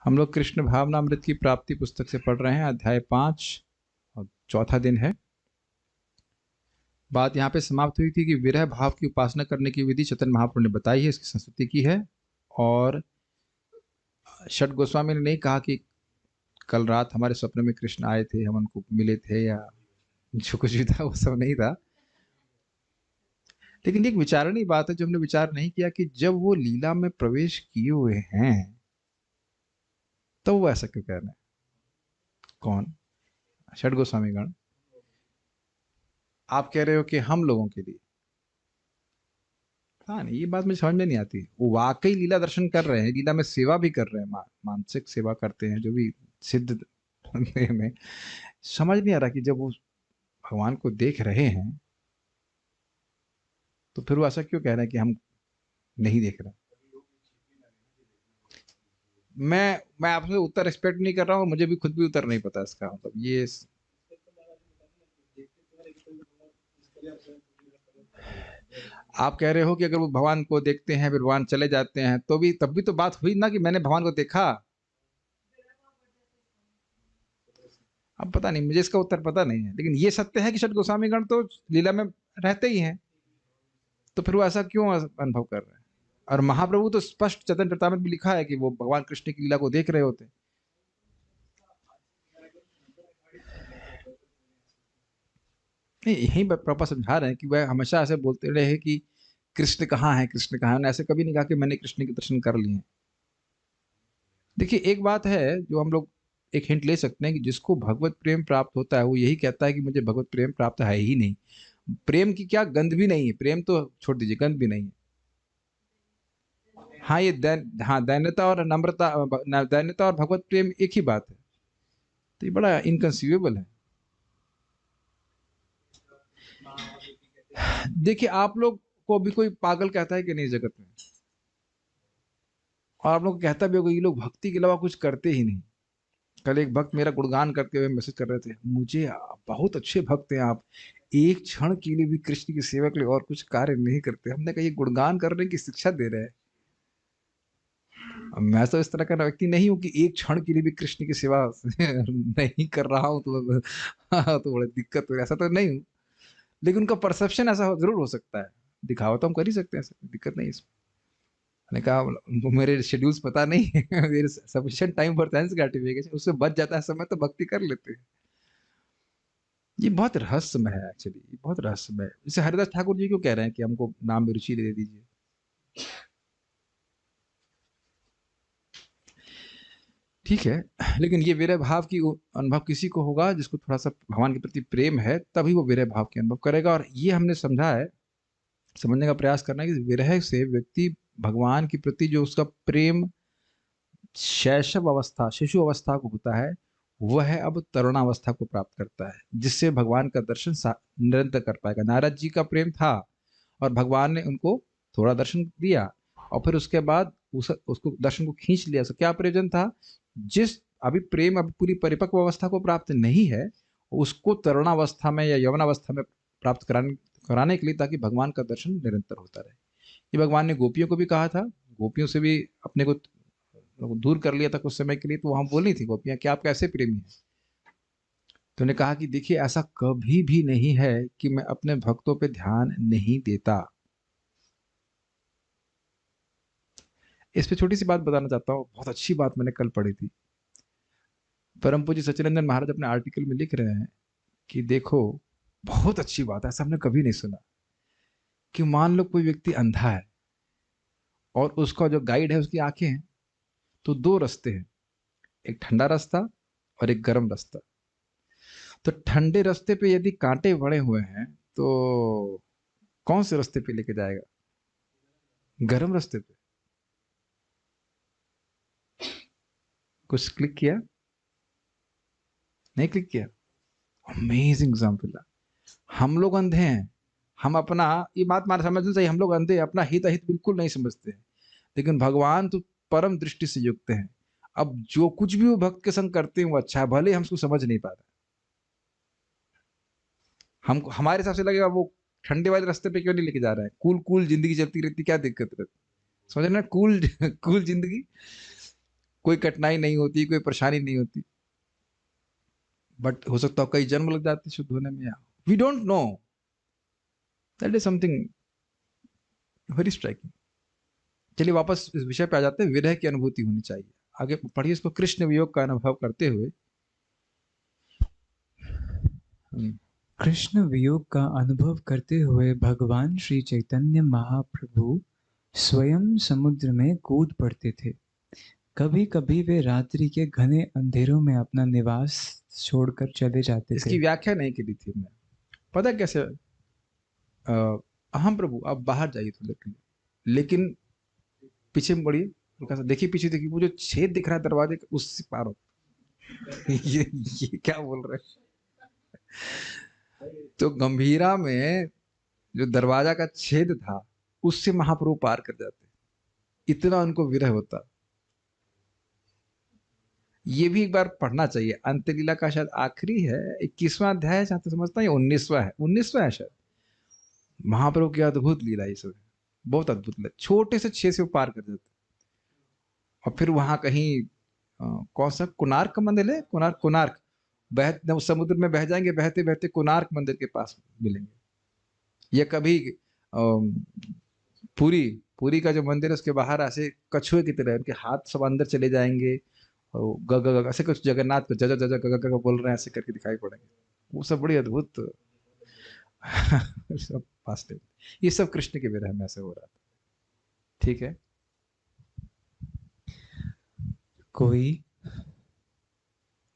हम लोग कृष्ण भावनामृत की प्राप्ति पुस्तक से पढ़ रहे हैं, अध्याय 5 और चौथा दिन है। बात यहाँ पे समाप्त हुई थी कि विरह भाव की उपासना करने की विधि चैतन्य महाप्रभु ने बताई है, इसकी संस्तुति की है। और षट गोस्वामी ने नहीं कहा कि कल रात हमारे स्वप्न में कृष्ण आए थे, हम उनको मिले थे, या जो कुछ भी था वो सब नहीं था। लेकिन एक विचारणीय बात है जो हमने विचार नहीं किया कि जब वो लीला में प्रवेश किए हुए हैं तो वो ऐसा क्यों कह रहे हैं? कौन? षट गोस्वामी गण। आप कह रहे हो कि हम लोगों के लिए। हाँ नहीं, ये बात मुझे समझ में नहीं आती। वो वाकई लीला दर्शन कर रहे हैं, लीला में सेवा भी कर रहे हैं, मानसिक सेवा करते हैं, जो भी सिद्ध में। समझ नहीं आ रहा कि जब वो भगवान को देख रहे हैं तो फिर वो ऐसा क्यों कह रहे हैं कि हम नहीं देख रहे? मैं आपसे उत्तर एक्सपेक्ट नहीं कर रहा हूँ, मुझे भी खुद भी उत्तर नहीं पता इसका मतलब ये। आप कह रहे हो कि अगर वो भगवान को देखते हैं फिर भगवान चले जाते हैं तो भी तब भी तो बात हुई ना कि मैंने भगवान को देखा। अब पता नहीं, मुझे इसका उत्तर पता नहीं है, लेकिन ये सत्य है कि षट गोस्वामी गण तो लीला में रहते ही हैं, तो फिर वो ऐसा क्यों अनुभव कर रहे हैं? और महाप्रभु तो स्पष्ट चैतन्य चरितामृत में लिखा है कि वो भगवान कृष्ण की लीला को देख रहे होते। नहीं, यही प्रभुपाद समझा रहे हैं कि वह हमेशा ऐसे बोलते रहे कि कृष्ण कहाँ है, कृष्ण कहाँ है। उन्होंने ऐसे कभी नहीं कहा कि मैंने कृष्ण के दर्शन कर लिए हैं। देखिए, एक बात है जो हम लोग एक हिंट ले सकते हैं कि जिसको भगवत प्रेम प्राप्त होता है वो यही कहता है कि मुझे भगवत प्रेम प्राप्त है ही नहीं। प्रेम की क्या गंध भी नहीं है, प्रेम तो छोड़ दीजिए, गंध भी नहीं है। हाँ, ये हाँ, दैन्यता और नम्रता, दैन्यता और भगवत प्रेम एक ही बात है। तो ये बड़ा इनकंसीवेबल है। देखिए, आप लोग को भी कोई पागल कहता है कि नहीं जगत में? और आप लोग को कहता भी होगा ये लोग भक्ति के अलावा कुछ करते ही नहीं। कल एक भक्त मेरा गुणगान करते हुए मैसेज कर रहे थे, मुझे बहुत अच्छे भक्त हैं आप, एक क्षण के लिए भी कृष्ण की सेवा के लिए और कुछ कार्य नहीं करते। हमने कहा ये गुणगान करने की शिक्षा दे रहे हैं। अब मैं तो इस तरह का व्यक्ति नहीं हूँ कि एक क्षण के लिए भी कृष्ण की सेवा नहीं कर रहा हूँ तो हाँ, तो बड़ी दिक्कत हो, ऐसा तो नहीं हूँ। लेकिन उनका परसेप्शन ऐसा जरूर हो सकता है। दिखावा तो हम कर ही सकते हैं, ऐसा दिक्कत नहीं है इसमें। मैंने कहा उनको मेरे शेड्यूल्स पता नहीं है मेरे sufficient time for thanks gratification, उससे बच जाता है समय तो भक्ति कर लेते हैं। ये बहुत रहस्यमय है, एक्चुअली ये बहुत रहस्यमय है। जैसे हरिदास ठाकुर जी क्यों कह रहे हैं कि हमको नाम में रुचि दे दीजिए? ठीक है, लेकिन ये विरह भाव की अनुभव किसी को होगा जिसको थोड़ा सा भगवान के प्रति प्रेम है, तभी वो विरह भाव के अनुभव करेगा। और ये हमने समझा है, समझने का प्रयास करना है कि विरह से व्यक्ति भगवान के प्रति जो उसका प्रेम शैशव अवस्था, शिशु अवस्था को होता है, वह अब तरुणावस्था को प्राप्त करता है, जिससे भगवान का दर्शन निरंतर कर पाएगा। नारद जी का प्रेम था और भगवान ने उनको थोड़ा दर्शन दिया, और फिर उसके बाद उसको दर्शन को खींच लिया। उसका क्या प्रयोजन था? जिस अभी प्रेम अभी पूरी परिपक्व अवस्था को प्राप्त नहीं है, उसको तरुणावस्था में या यवनावस्था में प्राप्त कराने कराने के लिए, ताकि भगवान का दर्शन निरंतर होता रहे। ये भगवान ने गोपियों को भी कहा था। गोपियों से भी अपने को दूर कर लिया था कुछ समय के लिए, तो वहां बोली थी गोपियां कि आप कैसे प्रेमी हैं। तो उन्होंने कहा कि देखिए, ऐसा कभी भी नहीं है कि मैं अपने भक्तों पे ध्यान नहीं देता। इस पे छोटी सी बात बताना चाहता हूँ, बहुत अच्छी बात मैंने कल पढ़ी थी। परम पूज्य सच्चिदानंद महाराज अपने आर्टिकल में लिख रहे हैं कि देखो, बहुत अच्छी बात है, ऐसा हमने कभी नहीं सुना कि मान लो कोई व्यक्ति अंधा है और उसका जो गाइड है उसकी आंखें हैं, तो दो रास्ते हैं, एक ठंडा रास्ता और एक गर्म रास्ता। तो ठंडे रास्ते पे यदि कांटे पड़े हुए हैं तो कौन से रास्ते पे लेके जाएगा? गर्म रास्ते पे। कुछ क्लिक किया? नहीं क्लिक किया? Amazing example. हम लोग अंधे हैं, हम अपना, ये बात मान समझना चाहिए, हम लोग अंधे हैं, अपना हित अहित बिल्कुल नहीं समझते हैं। लेकिन भगवान तो परम दृष्टि से युक्त हैं। अब जो कुछ भी वो भक्त के संग करते हैं वो अच्छा है, भले हम उसको समझ नहीं पा रहे। हमको हमारे हिसाब से लगेगा वो ठंडे वाले रास्ते पे क्यों नहीं लेके जा रहा है, कूल कूल जिंदगी चलती रहती, क्या दिक्कत रहती? समझ रहे ना, कूल कूल जिंदगी। कोई कठिनाई नहीं होती, कोई परेशानी नहीं होती, बट हो सकता है कई जन्म लग जाते शुद्ध होने में। We don't know, that is something very striking. चलिए वापस इस विषय पे आ जाते हैं, विरह की अनुभूति होनी चाहिए। आगे पढ़िए इसको, कृष्ण वियोग का अनुभव करते हुए। कृष्ण वियोग का अनुभव करते हुए भगवान श्री चैतन्य महाप्रभु स्वयं समुद्र में कूद पड़ते थे। कभी कभी वे रात्रि के घने अंधेरों में अपना निवास छोड़कर चले जाते थे। इसकी व्याख्या नहीं की थी मैं, पता कैसे? हम प्रभु आप बाहर जाइए थोड़ी देर के लिए, लेकिन पीछे में बढ़िए, हल्का सा देखिए पीछे, देखिए वो जो छेद दिख रहा है दरवाजे का, उससे पार हो। ये क्या बोल रहे हैं? तो गंभीरा में जो दरवाजा का छेद था, उससे महाप्रभु पार कर जाते, इतना उनको विरह होता। ये भी एक बार पढ़ना चाहिए। अंत्यलीला का शायद आखिरी है, 21वां अध्याय है जहां तक समझता है, 19वां है, 19वां है शायद। महाप्रभु की अद्भुत लीला ये सब है, बहुत अद्भुत लीला। छोटे से छेद से वो पार कर जाते, और फिर वहां कहीं कौन सा कोणार्क का मंदिर है, कोणार्क, कोणार्क बह समुद्र में बह जाएंगे, बहते बहते कोणार्क मंदिर के पास मिलेंगे। या कभी पुरी, पुरी का जो मंदिर है उसके बाहर ऐसे कछुए की तरह उनके हाथ सब अंदर चले जाएंगे, और ग ग ग ऐसे कुछ जगन्नाथ को जज जज ग ग ग बोल रहे हैं, ऐसे करके दिखाई पड़ेंगे। वो सब बड़ी अद्भुत सब फास्ट। ये सब कृष्ण के विरह में ऐसे हो रहा था। ठीक है, कोई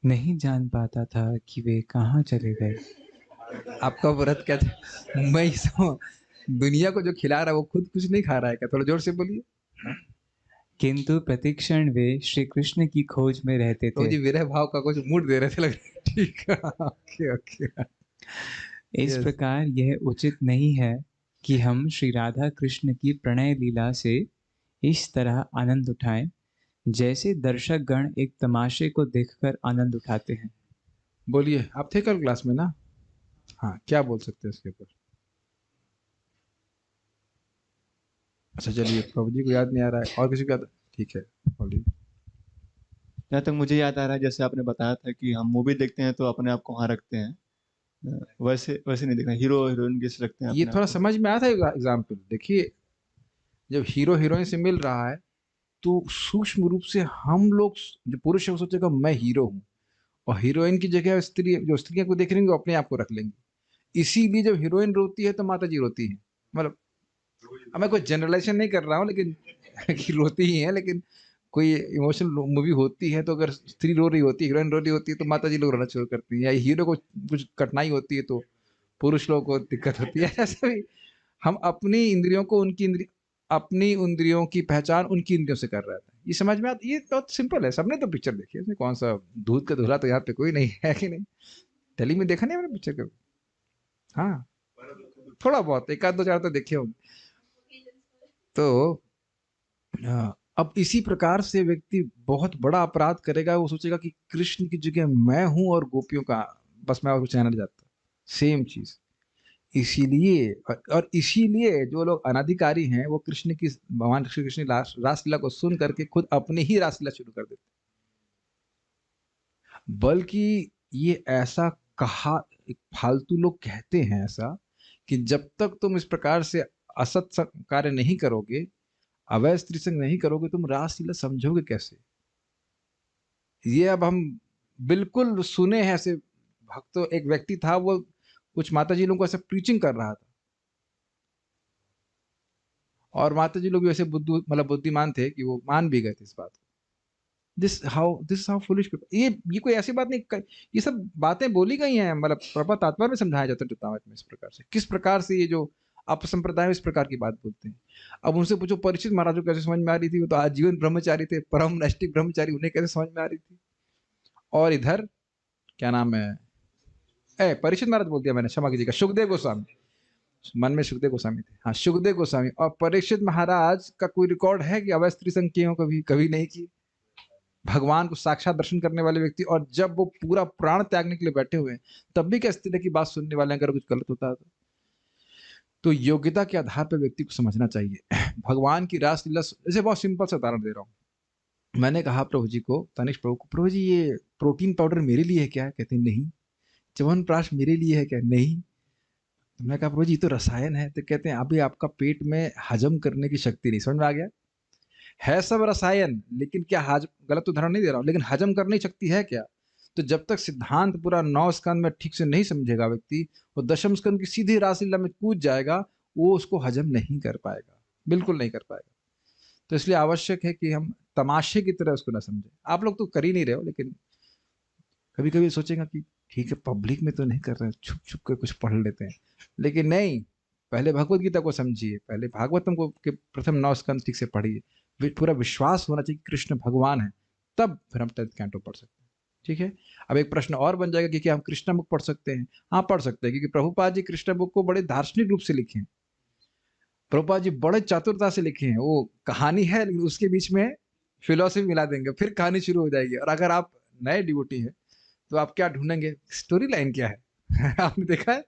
नहीं जान पाता था कि वे कहाँ चले गए। आपका व्रत क्या था? मैं दुनिया को जो खिला रहा है वो खुद कुछ नहीं खा रहा है क्या? थोड़ा जोर से बोलिए। किंतु प्रतिक्षण वे श्री कृष्ण की खोज में रहते तो थे। जी विरह भाव का कुछ मूड दे रहे थे लग रहा है। ठीक है, ओके ओके। इस यस, प्रकार यह उचित नहीं है कि हम श्री राधा कृष्ण की प्रणय लीला से इस तरह आनंद उठाएं जैसे दर्शक गण एक तमाशे को देखकर आनंद उठाते हैं। बोलिए, आप थे कल क्लास में ना? हाँ, क्या बोल सकते हैं इसके ऊपर? अच्छा चलिए, प्रभु जी को याद नहीं आ रहा है, और किसी को याद? ठीक है, बोलिए। जहाँ तक मुझे याद आ रहा है, जैसे आपने बताया था कि हम मूवी देखते हैं तो अपने आप को वहाँ रखते हैं, वैसे वैसे नहीं देखना, हीरो हीरोइन कैसे रखते हैं ये अपने आप थोड़ा को। समझ में आया था एग्जाम्पल। देखिए, जब हीरो हीरोइन से मिल रहा है, तो सूक्ष्म रूप से हम लोग, जो पुरुष है वो सोचेगा मैं हीरो हूँ, और हीरोइन की जगह स्त्री, जो स्त्रियां को देख रही वो अपने आप को रख लेंगी। इसीलिए जब हीरोइन रोती है तो माता जी रोती है। मतलब, अब मैं कोई जनरलाइजेशन नहीं कर रहा हूँ, लेकिन कि रोती ही है, लेकिन कोई इमोशनल मूवी होती है तो अगर स्त्री रो रही होती है, हीरोइन रो रही होती है, तो माता जी लोग रोना शुरू करती है, या हीरो को कुछ कठिनाई होती है तो पुरुष लोगों को दिक्कत होती है। ऐसा भी हम अपनी इंद्रियों को उनकी अपनी इंद्रियों की पहचान उनकी इंद्रियों से कर रहे थे। ये समझ में आता? ये बहुत सिंपल है, सबने तो पिक्चर देखी है, इसमें कौन सा दूध का धुला तो यहाँ पे कोई नहीं है कि नहीं? दिल्ली में देखा नहीं मैंने पिक्चर कभी? हाँ, थोड़ा बहुत, एक आध दो चार तो देखे होंगे। तो अब इसी प्रकार से व्यक्ति बहुत बड़ा अपराध करेगा, वो सोचेगा कि कृष्ण की जगह मैं हूं और गोपियों का, बस मैं और कुछ कहना नहीं चाहता। सेम चीज। इसीलिए और इसीलिए जो लोग अनाधिकारी हैं वो कृष्ण की, भगवान श्री कृष्ण की रासलीला को सुन करके खुद अपनी ही रासलीला शुरू कर देते। बल्कि ये ऐसा कहा, एक फालतू लोग कहते हैं ऐसा, कि जब तक तुम इस प्रकार से असत कार्य नहीं करोगे, अवैध स्त्री संग नहीं करोगे, तुम रासलीला समझोगे कैसे? ये अब हम बिल्कुल सुने हैं ऐसे भक्तों। एक व्यक्ति था, वो कुछ माता जी लोगों को ऐसे प्रीचिंग कर रहा था, और माता जी लोग भी वैसे बुद्धू, मतलब बुद्धिमान थे कि वो मान भी गए थे इस बात को। This how foolish people. ये कोई ऐसी बात नहीं ये सब बातें बोली गई हैं, मतलब प्रपा तात्पर्य में समझाया जाता है चेतावत में। इस प्रकार से, किस प्रकार से ये जो अपसंप्रदाय इस प्रकार की बात बोलते हैं। अब उनसे पूछो परीक्षित महाराज को कैसे समझ में आ रही थी? वो तो आजीवन ब्रह्मचारी थे, परम नैष्टिक ब्रह्मचारी, उन्हें कैसे समझ में आ रही थी? और इधर क्या नाम है, परीक्षित महाराज बोल दिया मैंने, क्षमा कीजिएगा, सुखदेव गोस्वामी। मन में सुखदेव गोस्वामी थे, हाँ, सुखदेव गोस्वामी और परीक्षित महाराज का कोई रिकॉर्ड है कि अवैध स्त्री संग किए हो? कभी कभी नहीं की। भगवान को साक्षात दर्शन करने वाले व्यक्ति, और जब वो पूरा प्राण त्यागने के लिए बैठे हुए हैं, तब भी क्या इस तरह की बात सुनने वाले अगर कुछ गलत होता है तो योग्यता के आधार पर व्यक्ति को समझना चाहिए। भगवान की रासलीला, जैसे बहुत सिंपल सा उदाहरण दे रहा हूँ। मैंने कहा प्रभु जी को, तनिष्क प्रभु को, प्रभु जी ये प्रोटीन पाउडर मेरे लिए है क्या? कहते नहीं। च्यवनप्राश मेरे लिए है क्या? नहीं। तो मैं कहा प्रभु जी ये तो रसायन है। तो कहते हैं अभी आपका पेट में हजम करने की शक्ति नहीं। समझ में आ गया? है सब रसायन, लेकिन क्या हजम, गलत उदाहरण नहीं दे रहा हूँ, लेकिन हजम करने की शक्ति है क्या? तो जब तक सिद्धांत पूरा 9 स्कंद में ठीक से नहीं समझेगा व्यक्ति, वो दशम स्कंद की सीधी रासलीला में कूद जाएगा, वो उसको हजम नहीं कर पाएगा, बिल्कुल नहीं कर पाएगा। तो इसलिए आवश्यक है कि हम तमाशे की तरह उसको ना समझें। आप लोग तो कर ही नहीं रहे हो, लेकिन कभी कभी सोचेगा कि ठीक है पब्लिक में तो नहीं कर रहे हैं, छुप छुप कर कुछ पढ़ लेते हैं, लेकिन नहीं, पहले भगवत गीता को समझिए, पहले भागवतम को के प्रथम 9 स्कंद ठीक से पढ़िए, पूरा विश्वास होना चाहिए कि कृष्ण भगवान है, तब फिर हम 10th कैंटो पढ़ सकते हैं। ठीक है। अब एक प्रश्न और बन जाएगा कि क्या हम कृष्ण बुक पढ़ सकते हैं? हाँ पढ़ सकते हैं, क्योंकि प्रभुपाद जी कृष्ण बुक को बड़े दार्शनिक रूप से लिखे हैं। प्रभुपाद जी बड़े चातुरता से लिखे हैं। वो कहानी है, लेकिन उसके बीच में फिलोसफी मिला देंगे, फिर कहानी शुरू हो जाएगी। और अगर आप नए डिवोटी हैं तो आप क्या ढूंढेंगे? स्टोरी लाइन क्या है? आपने देखा है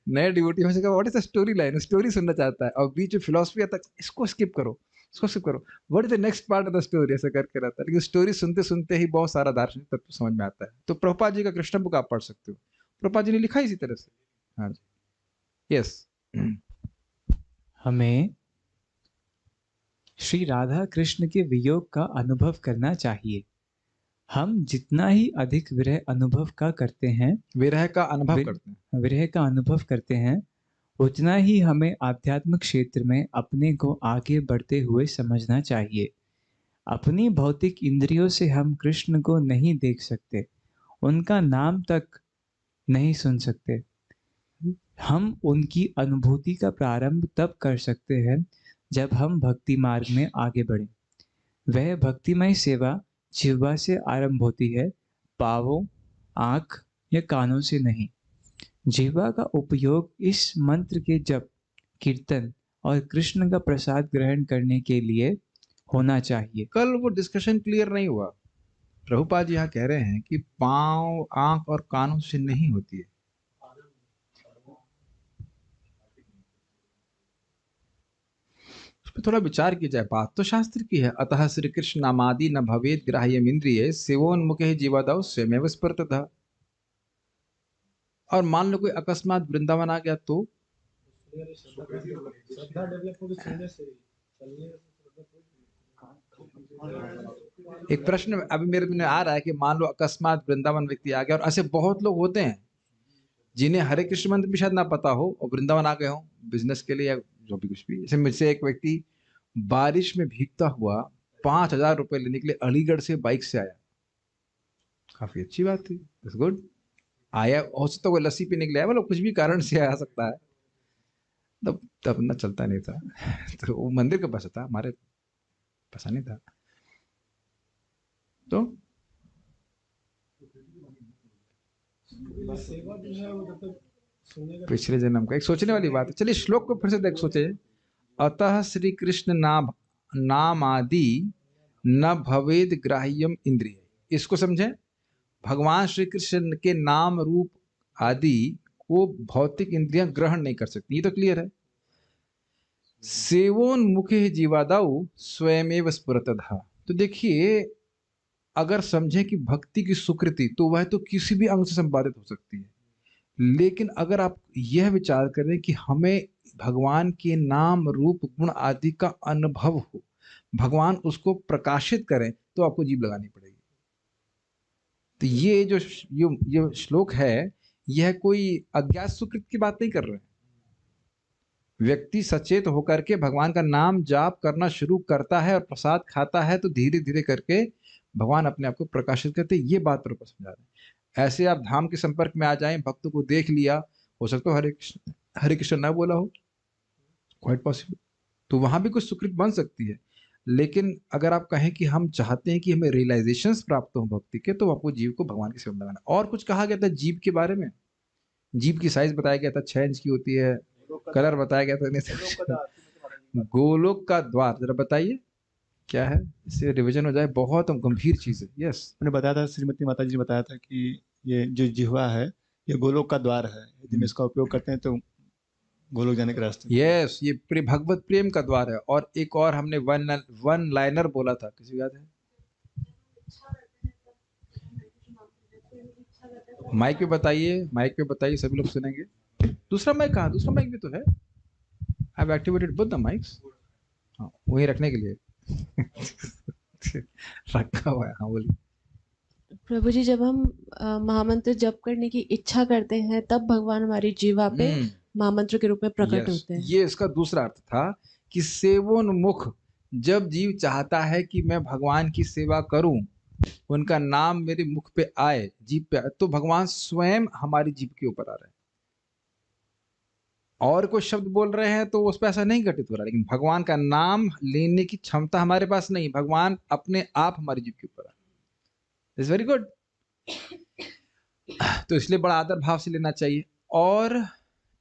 नए डिवोटी में से what is the story line, story सुनना चाहता है, और बीच में फिलोसफी आता है, इसको स्किप करो, इसको स्किप करो, what is the next part of the story, ऐसा करके रहता है। लेकिन स्टोरी सुनते सुनते ही बहुत सारा दार्शनिक तत्व समझ में आता है। तो प्रभुपाद जी का कृष्ण बुक आप पढ़ सकते हो, प्रभुपाद जी ने लिखा इसी तरह से। हाँ जी, यस। हमें श्री राधा कृष्ण के वियोग का अनुभव करना चाहिए। हम जितना ही अधिक विरह अनुभव का करते हैं, विरह का अनुभव करते हैं, विरह का अनुभव करते हैं, उतना ही हमें आध्यात्मिक क्षेत्र में अपने को आगे बढ़ते हुए समझना चाहिए। अपनी भौतिक इंद्रियों से हम कृष्ण को नहीं देख सकते, उनका नाम तक नहीं सुन सकते। हम उनकी अनुभूति का प्रारंभ तब कर सकते हैं जब हम भक्ति मार्ग में आगे बढ़ें। वह भक्तिमय सेवा जिह्वा से आरंभ होती है, पांवों, आंख या कानों से नहीं। जिह्वा का उपयोग इस मंत्र के जप, कीर्तन और कृष्ण का प्रसाद ग्रहण करने के लिए होना चाहिए। कल वो डिस्कशन क्लियर नहीं हुआ। प्रभुपाद जी यहाँ कह रहे हैं कि पांव, आंख और कानों से नहीं होती है। उस पर थोड़ा विचार किया जाए। बात तो शास्त्र की है, अतः श्री कृष्ण नामादि न भवेद ग्राह्यम इंद्रिय सेवोन्मुखे जीवादौ स्वयमेव स्फुरतः। और मान लो कोई अकस्मात वृंदावन आ गया तो एक प्रश्न अभी मेरे में आ रहा है कि मान लो अकस्मात वृंदावन व्यक्ति आ गया, और ऐसे बहुत लोग होते हैं जिन्हें हरे कृष्ण मंत्र भी शायद ना पता हो और वृंदावन आ गए हो बिजनेस के लिए या जो भी कुछ भी। जैसे मुझसे एक व्यक्ति बारिश में भीगता हुआ 5,000 रुपए लेने के लिए अलीगढ़ से बाइक से आया। काफी अच्छी बात थी, इट्स गुड। आया, हो सकता है वो लस्सी पीने के लिए आया, मतलब कुछ भी कारण से आ सकता है। तब ना चलता नहीं था तो वो मंदिर के पास था, हमारे पास नहीं था। तो पिछले जन्म का एक सोचने वाली बात है। चलिए श्लोक को फिर से देख सोचे। अतः श्री कृष्ण नाम आदि न भवेद ग्राह्यम इंद्रिय। इसको समझें, भगवान श्री कृष्ण के नाम रूप आदि को भौतिक इंद्रियां ग्रहण नहीं कर सकती, ये तो क्लियर है। सेवोन्मुखे जीवादाउ स्वयमेव स्फुरतः। तो देखिए, अगर समझें कि भक्ति की सुकृति तो वह तो किसी भी अंग से संपादित हो सकती है, लेकिन अगर आप यह विचार करें कि हमें भगवान के नाम रूप गुण आदि का अनुभव हो, भगवान उसको प्रकाशित करें, तो आपको जीभ लगानी पड़ेगी। तो ये जो श्लोक है, यह कोई अज्ञात सुकृत की बात नहीं कर रहे हैं। व्यक्ति सचेत होकर के भगवान का नाम जाप करना शुरू करता है और प्रसाद खाता है, तो धीरे धीरे करके भगवान अपने आप को प्रकाशित करते, ये बात पर समझा रहे हैं। ऐसे आप धाम के संपर्क में आ जाएं, भक्तों को देख लिया, हो सकता है हरे कृष्ण ना बोला हो, क्वाइट पॉसिबल, तो वहां भी कुछ सुकृत बन सकती है। लेकिन अगर आप कहें कि हम चाहते हैं कि हमें रियलाइजेशंस प्राप्त हो भक्ति के, तो आपको जीव को भगवान की सेवा में लगाना। और कुछ कहा गया था जीव के बारे में, जीव की साइज बताया गया था 6 इंच की होती है, कलर बताया गया था। गोलोक का द्वार जरा बताइए क्या है, इससे रिवीजन हो जाए, बहुत गंभीर चीज है। यस, मैंने बताया था, श्रीमती माता जी ने बताया था कि ये जो जिह्वा है ये गोलोक का द्वार है। यदि हम इसका उपयोग करते हैं तो गोलोक जाने के रास्ते। यस, ये भगवत प्रेम का द्वार है। और एक और हमने वन लाइनर बोला था, किसी को याद है? माइक पे बताइए, माइक पे बताइए, सभी लोग सुनेंगे। दूसरा माइक कहाँ? दूसरा माइक भी तो है। I have activated both the mics. हाँ, वही रखने के लिए रखा हुआ है। हाँ बोलिए। प्रभु जी, जब हम महामंत्र जप करने की इच्छा करते हैं तब भगवान हमारी जीवा पे महामंत्र के रूप में प्रकट यस, होते हैं। ये इसका दूसरा अर्थ था कि सेवोन्मुख, जब जीव चाहता है कि मैं भगवान की सेवा करूं, उनका नाम मेरे मुख पे आए, जीभ पे आए, तो भगवान स्वयं हमारी जीभ के ऊपर आ रहे हैं। और कोई शब्द बोल रहे हैं तो उस पर ऐसा नहीं घटित हो रहा, लेकिन भगवान का नाम लेने की क्षमता हमारे पास नहीं, भगवान अपने आप हमारी जीभ के ऊपर आ रहे। It's very good. तो इसलिए बड़ा आदर भाव से लेना चाहिए। और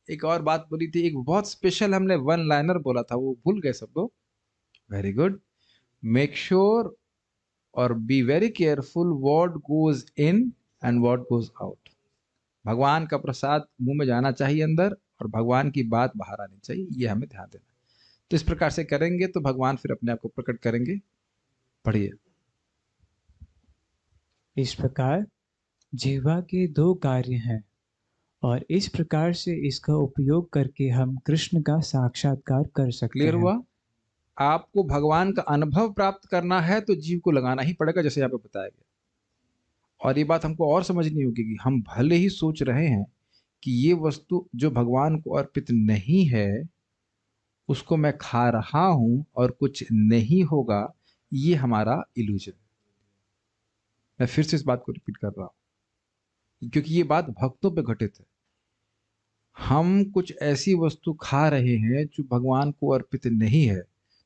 एक और बात बोली थी, एक बहुत स्पेशल हमने वन लाइनर बोला था, वो भूल गए सब लोग। Very good. मेक श्योर और B very careful what goes in and what goes out. भगवान का प्रसाद मुंह में जाना चाहिए अंदर, और भगवान की बात बाहर आनी चाहिए, ये हमें ध्यान देना। तो इस प्रकार से करेंगे तो भगवान फिर अपने आप को प्रकट करेंगे। पढ़िए। इस प्रकार जिह्वा के दो कार्य हैं, और इस प्रकार से इसका उपयोग करके हम कृष्ण का साक्षात्कार कर सकते क्लियर हैं। हुआ? आपको भगवान का अनुभव प्राप्त करना है तो जीव को लगाना ही पड़ेगा, जैसे यहाँ पे बताया गया। और ये बात हमको और समझनी होगी कि हम भले ही सोच रहे हैं कि ये वस्तु जो भगवान को अर्पित नहीं है उसको मैं खा रहा हूं और कुछ नहीं होगा, ये हमारा इल्यूजन। मैं फिर से इस बात को रिपीट कर रहा हूं क्योंकि ये बात भक्तों पे घटित है। हम कुछ ऐसी वस्तु खा रहे हैं जो भगवान को अर्पित नहीं है,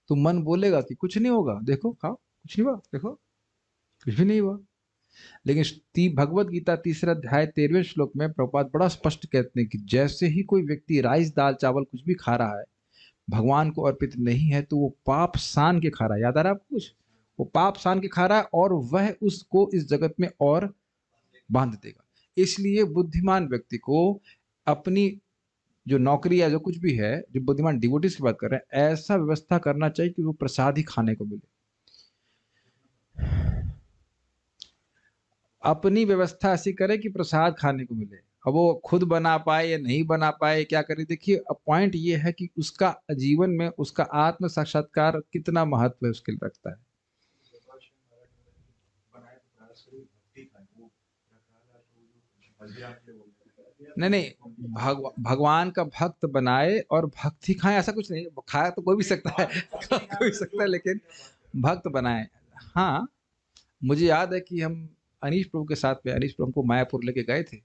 तो मन बोलेगा कि कुछ नहीं होगा, देखो खाओ, कुछ नहीं हुआ, देखो कुछ भी नहीं हुआ। लेकिन भगवत गीता 3 अध्याय 13वें श्लोक में प्रभुपाद बड़ा स्पष्ट कहते हैं कि जैसे ही कोई व्यक्ति राइस दाल चावल कुछ भी खा रहा है, भगवान को अर्पित नहीं है, तो वो पाप सान के खा रहा है। याद आ रहा है आपको कुछ? वो पाप सान के खा रहा है और वह उसको इस जगत में और बांध देगा। इसलिए बुद्धिमान व्यक्ति को अपनी जो नौकरी या जो कुछ भी है, जो बुद्धिमान डिवोटीज की बात कर रहे हैं, ऐसा व्यवस्था करना चाहिए कि वो प्रसाद ही खाने को मिले। अपनी व्यवस्था ऐसी करे कि प्रसाद खाने को मिले। अब वो खुद बना पाए या नहीं बना पाए, क्या करे, देखिए पॉइंट ये है कि उसका जीवन में उसका आत्म साक्षात्कार कितना महत्व है उसके लिए रखता है। नहीं, भगवान का भक्त बनाए और भक्ति खाए, ऐसा कुछ नहीं। खाया तो कोई भी सकता है कोई सकता है, लेकिन भक्त बनाए। हाँ, मुझे याद है कि हम अनीश प्रभु के साथ में, अनीश प्रभु को मायापुर लेके गए थे,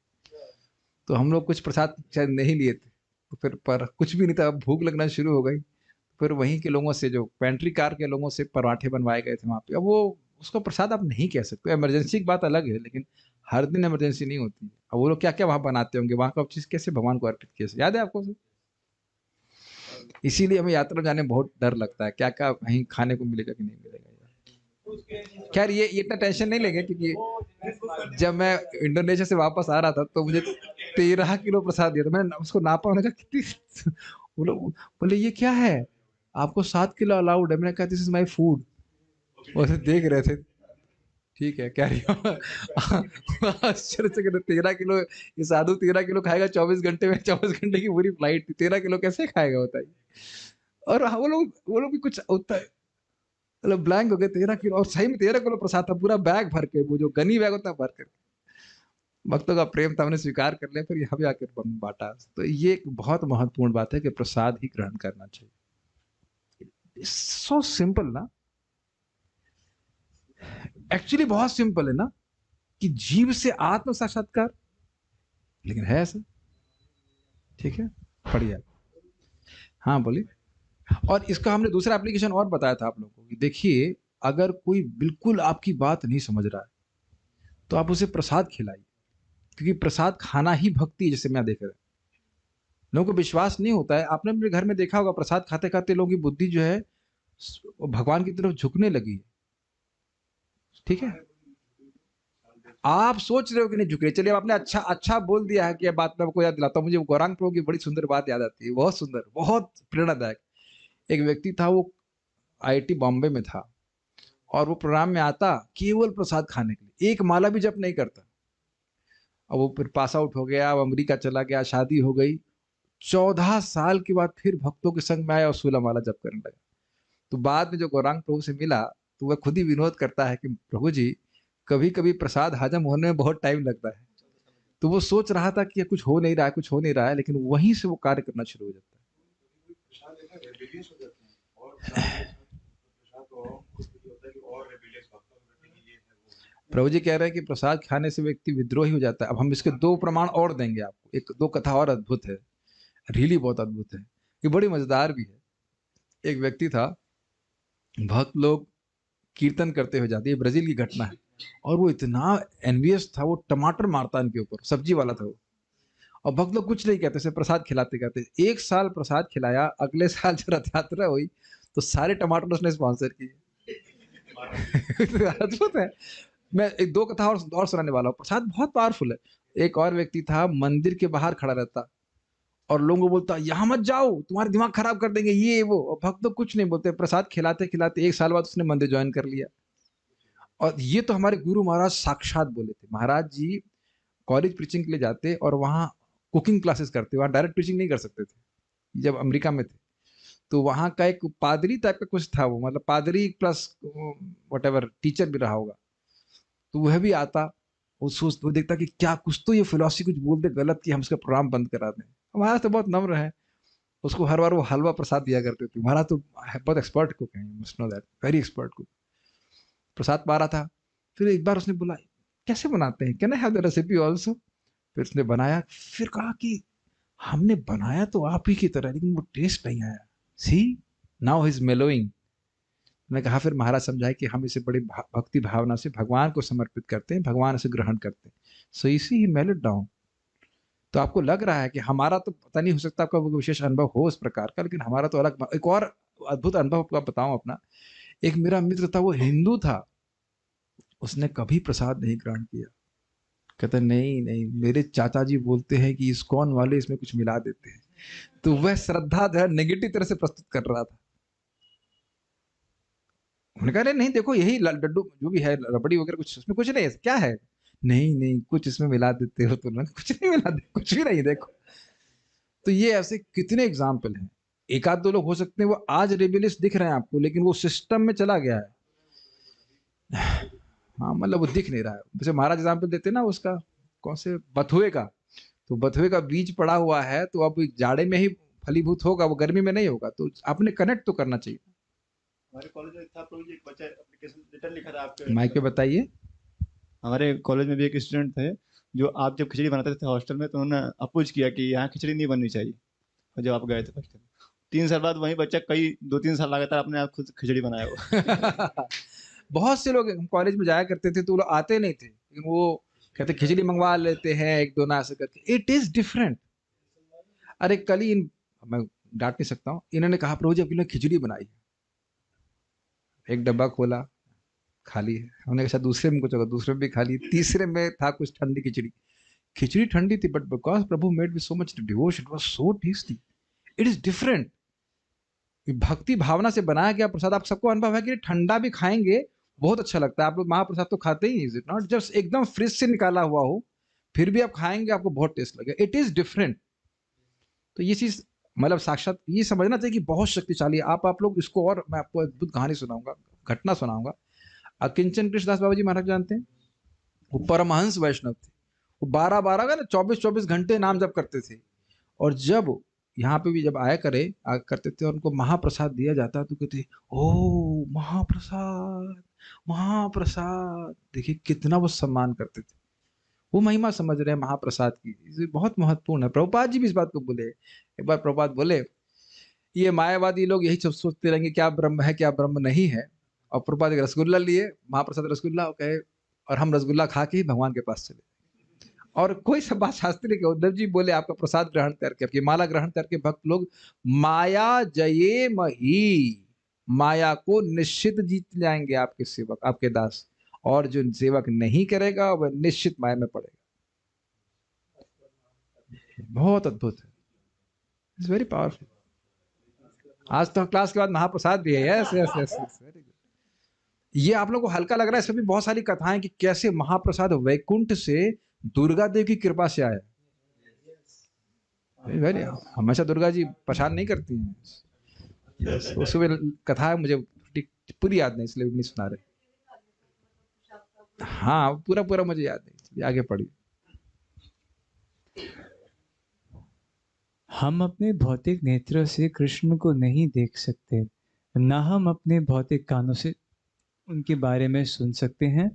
तो हम लोग कुछ प्रसाद शायद नहीं लिए थे, तो फिर पर कुछ भी नहीं था, भूख लगना शुरू हो गई। फिर वहीं के लोगों से, जो पेंट्री कार के लोगों से पराठे बनवाए गए थे वहाँ पे। अब वो उसको प्रसाद आप नहीं कह सकते, इमरजेंसी की बात अलग है, लेकिन हर दिन इमरजेंसी नहीं होती है। अब वो लोग क्या क्या वहाँ बनाते होंगे, वहाँ का चीज़ कैसे भगवान को अर्पित किया, याद है आपको? इसीलिए हमें यात्रा जाने में बहुत डर लगता है, क्या क्या कहीं खाने को मिलेगा कि नहीं मिलेगा। खैर ये इतना टेंशन नहीं लेंगे, क्योंकि जब मैं इंडोनेशिया से वापस आ रहा था तो मुझे 13 किलो प्रसाद दिया था। मैंने उसको नापा, मैंने कहा कितनी, वो लोग बोले ये क्या है, आपको 7 किलो अलाउड है। मैंने कहा दिस इज माई फूड। वो देख रहे थे, ठीक है कैरी आश्चर्य से 13 किलो, ये साधु 13 किलो खाएगा 24 घंटे में? 24 घंटे की पूरी फ्लाइट थी, 13 किलो कैसे खाएगा बताइए। और वो लोग भी कुछ होता है, मतलब ब्लैंक हो गए। 13 किलो, और सही में 13 किलो प्रसाद था, पूरा बैग भर के, वो जो गनी बैग होता है भर कर। भक्तों का प्रेम था, हमने स्वीकार कर लिया, फिर यहाँ भी आकर बांटा। तो ये एक बहुत महत्वपूर्ण बात है कि प्रसाद ही ग्रहण करना चाहिए। सो सिंपल ना, एक्चुअली बहुत सिंपल है ना, कि जीव से आत्म साक्षात्कार, लेकिन है ऐसा। ठीक है, बढ़िया। हाँ बोलिए। और इसका हमने दूसरा एप्लीकेशन और बताया था आप लोगों को कि देखिए, अगर कोई बिल्कुल आपकी बात नहीं समझ रहा है तो आप उसे प्रसाद खिलाइए, क्योंकि प्रसाद खाना ही भक्ति है। जैसे मैं देख रहा हूं, लोगों को विश्वास नहीं होता है। आपने अपने घर में देखा होगा, प्रसाद खाते खाते लोगों की बुद्धि जो है भगवान की तरफ झुकने लगी है। ठीक है, आप सोच रहे हो कि नहीं झुक रहे। चलिए, आपने अच्छा बोल दिया है कि यह बात मैं आपको याद दिलाता हूँ। मुझे गौरांग प्रभु की बड़ी सुंदर बात याद आती है, बहुत सुंदर, बहुत प्रेरणादायक। एक व्यक्ति था, वो IIT बॉम्बे में था। और वो प्रोग्राम में आता केवल प्रसाद खाने के लिए, एक माला भी जप नहीं करता। अब वो फिर पास आउट हो गया, अब अमेरिका चला गया, शादी हो गई। 14 साल के बाद फिर भक्तों के संग में आया और 16 माला जप करने लगा। तो बाद में जो गौरांग प्रभु से मिला तो वह खुद ही विनोद करता है कि प्रभु जी, कभी कभी प्रसाद हजम होने में बहुत टाइम लगता है। तो वो सोच रहा था कि कुछ हो नहीं रहा है, कुछ हो नहीं रहा है, लेकिन वहीं से वो कार्य करना शुरू हो जाता है। प्रभु जी कह रहे हैं कि प्रसाद खाने से व्यक्ति विद्रोही हो जाता है। अब हम इसके 2 प्रमाण और देंगे आपको। एक 2 कथा और अद्भुत है, रियली बहुत अद्भुत है, ये बड़ी मजेदार भी है। एक व्यक्ति था, भक्त लोग कीर्तन करते हुए जाते, ये ब्राजील की घटना है, और वो इतना एनवियस था, वो टमाटर मारता इनके ऊपर, सब्जी वाला था वो, और भक्त लोग कुछ नहीं कहते, सिर्फ प्रसाद खिलाते कहते। 1 साल प्रसाद खिलाया, अगले साल जो रथ यात्रा हुई तो सारे टमाटर उसने स्पॉन्सर किए। अद्भुत है। मैं एक 2 कथा और सुनाने वाला हूँ। प्रसाद बहुत पावरफुल है। एक और व्यक्ति था, मंदिर के बाहर खड़ा रहता और लोगों को बोलता यहाँ मत जाओ, तुम्हारा दिमाग खराब कर देंगे, ये वो। और भक्त लोग कुछ नहीं बोलते, प्रसाद खिलाते खिलाते 1 साल बाद उसने मंदिर ज्वाइन कर लिया। और ये तो हमारे गुरु महाराज साक्षात बोले थे। महाराज जी कॉलेज प्रीचिंग के लिए जाते और वहाँ कुकिंग क्लासेस करते, वहाँ डायरेक्ट प्रीचिंग नहीं कर सकते थे जब अमेरिका में थे। तो वहाँ का एक पादरी टाइप का कुछ था, वो मतलब पादरी प्लस व्हाटएवर टीचर भी रहा होगा। तो वह भी आता, वो देखता कि क्या कुछ तो ये फिलॉसफी कुछ बोल दे गलत कि हम उसका प्रोग्राम बंद करा दें। हमारा तो बहुत नम्र है, उसको हर बार वो हलवा प्रसाद दिया करते थे। हमारा तो बहुत एक्सपर्ट कुक है, must know that, very expert cook. प्रसाद पा रहा था, फिर एक बार उसने बोला कैसे बनाते हैं, can I have the recipe also. फिर उसने बनाया, फिर कहा कि हमने बनाया तो आप ही की तरह, लेकिन वो टेस्ट नहीं आया। सी नाउ ही इज मेलोइंग। मैंने कहा, फिर महाराज समझाए कि हम इसे बड़ी भक्ति भावना से भगवान को समर्पित करते हैं, भगवान इसे ग्रहण करते हैं। सो इसी ही मेलोड डाउन। तो आपको लग रहा है कि हमारा तो पता नहीं, हो सकता आपका वो विशेष अनुभव हो इस प्रकार का, लेकिन हमारा तो अलग। एक और अद्भुत अनुभव आपको बताऊं अपना। एक मेरा मित्र था, वो हिंदू था, उसने कभी प्रसाद नहीं ग्रहण किया। कहता नहीं नहीं, मेरे चाचा जी बोलते हैं कि इस्कॉन वाले इसमें कुछ मिला देते हैं। तो वह श्रद्धा जो है नेगेटिव तरह से प्रस्तुत कर रहा था। उन्होंने कहा नहीं देखो, यही लड्डू जो भी है, रबड़ी वगैरह, कुछ उसमें कुछ नहीं है, क्या है? नहीं नहीं, कुछ इसमें मिला देते हो तुम। कुछ नहीं मिला दे, कुछ भी नहीं, देखो। तो ये ऐसे कितने एग्जाम्पल हैं। 1-2 लोग हो सकते हैं वो आज रेबेलियस दिख रहे हैं आपको, लेकिन वो सिस्टम में चला गया है। हाँ, मतलब वो दिख नहीं रहा है। जैसे महाराज एग्जाम्पल देते ना उसका, कौन से, बथुए का। तो बथुए का बीज पड़ा हुआ है, तो अब जाड़े में ही फलीभूत होगा, वो गर्मी में नहीं होगा। तो आपने कनेक्ट तो करना चाहिए। हमारे कॉलेज में था प्रभु जी, एक बच्चा एप्लीकेशन लेटर लिखा था आपके। माइक पे बताइए। हमारे कॉलेज में भी एक स्टूडेंट थे, जो आप जब खिचड़ी बनाते थे हॉस्टल में, तो उन्होंने अपोज किया कि यहाँ खिचड़ी नहीं बननी चाहिए। और जब आप गए थे फर्स्ट टाइम, 3 साल बाद वही बच्चा कई 2-3 साल लगातार अपने आप खुद खिचड़ी बनाया वो। बहुत से लोग कॉलेज में जाया करते थे तो वो लोग आते नहीं थे, लेकिन वो कहते खिचड़ी मंगवा लेते हैं 1-2 ना ऐसे करके। It is different. अरे कल ही मैं डांट नहीं सकता हूँ, इन्होंने कहा प्रभु जी आपके लिए खिचड़ी बनाई। एक डब्बा खोला, खाली है। हमने कहा दूसरे में कुछ होगा, दूसरे में भी खाली, तीसरे में था कुछ ठंडी खिचड़ी। खिचड़ी ठंडी थी, but because Prabhu made with so much devotion, it was so tasty. It is different. भक्ति भावना से बनाया गया प्रसाद। आप सबको अनुभव है कि ठंडा भी खाएंगे बहुत अच्छा लगता है। आप लोग महाप्रसाद तो खाते ही, इज इट नॉट? जस्ट एकदम फ्रिज से निकाला हुआ हो, फिर भी आप खाएंगे, आपको बहुत टेस्ट लगेगा। It is different. तो ये चीज मतलब साक्षात ये समझना चाहिए कि बहुत शक्तिशाली है। आप लोग इसको, और मैं आपको अद्भुत कहानी सुनाऊंगा, घटना सुनाऊंगा। अकिंचन कृष्णदास बाबा जी महाराज जानते हैं? वो परमहंस वैष्णव थे। वो 12-12 का ना 24-24 घंटे नाम जप करते थे। और जब यहाँ पे भी जब करते थे और उनको महाप्रसाद दिया जाता तो कहते ओ महाप्रसाद, महाप्रसाद। देखिए कितना वो सम्मान करते थे, वो महिमा समझ रहे हैं महाप्रसाद की। ये बहुत महत्वपूर्ण है। प्रभुपाद जी भी इस बात को बोले। एक बार प्रभुपाद बोले, ये मायावादी लोग यही सब सोचते रहेंगे क्या ब्रह्म है क्या ब्रह्म नहीं है। और प्रभुपाद एक रसगुल्ला लिए, महाप्रसाद रसगुल्ला, कहे और हम रसगुल्ला खा के ही भगवान के पास चले। और कोई सब बात शास्त्री के उद्धव जी बोले आपका प्रसाद ग्रहण करके, आपकी माला ग्रहण करके भक्त लोग माया जये मही, माया को निश्चित जीत जाएंगे आपके सेवक, आपके दास। और जो सेवक नहीं करेगा वह निश्चित माया में पड़ेगा। बहुत अद्भुत है, इट्स वेरी पावरफुल। आज तो क्लास के बाद महाप्रसाद भी है। Yes yes yes, very good. ये आप लोगों को हल्का लग रहा है, इसमें भी बहुत सारी कथाएं कि कैसे महाप्रसाद वैकुंठ से दुर्गा देवी की कृपा से आया। वेरी हमेशा दुर्गा जी प्रसाद नहीं करती हैं। यस, उसमें कथा है, मुझे पूरी याद नहीं इसलिए नहीं सुना रहे। हाँ, पूरा पूरा मुझे याद नहीं, आगे पढ़िए। हम अपने भौतिक नेत्रों से कृष्ण को नहीं देख सकते, न हम अपने भौतिक कानों से उनके बारे में सुन सकते हैं,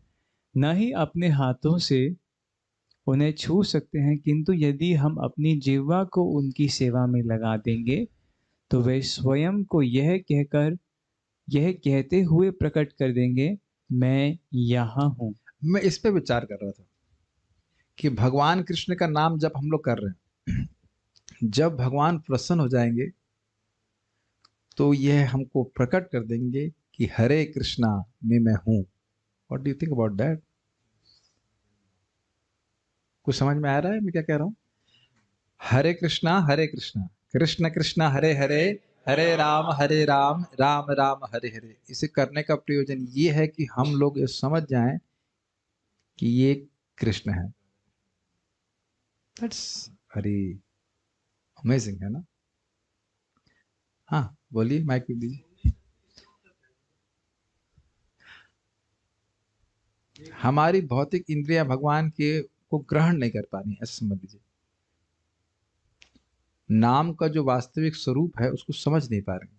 न ही अपने हाथों से उन्हें छू सकते हैं, किंतु यदि हम अपनी जिह्वा को उनकी सेवा में लगा देंगे तो वे स्वयं को यह कहते हुए प्रकट कर देंगे, मैं यहाँ हूँ। मैं इस पे विचार कर रहा था कि भगवान कृष्ण का नाम जब हम लोग कर रहे हैं, जब भगवान प्रसन्न हो जाएंगे तो यह हमको प्रकट कर देंगे कि हरे कृष्णा में मैं हूं। What do you think about that? कुछ समझ में आ रहा है मैं क्या कह रहा हूं? हरे कृष्णा कृष्ण कृष्ण हरे हरे, हरे राम राम राम हरे हरे। इसे करने का प्रयोजन ये है कि हम लोग ये समझ जाएं कि ये कृष्ण है। दैट्स वेरी अमेजिंग, है ना? हाँ बोलिए, माइक पे दीजिए। हमारी भौतिक इंद्रियां भगवान के को ग्रहण नहीं कर पा रही, ऐसा समझ लीजिए। नाम का जो वास्तविक स्वरूप है उसको समझ नहीं पा रही।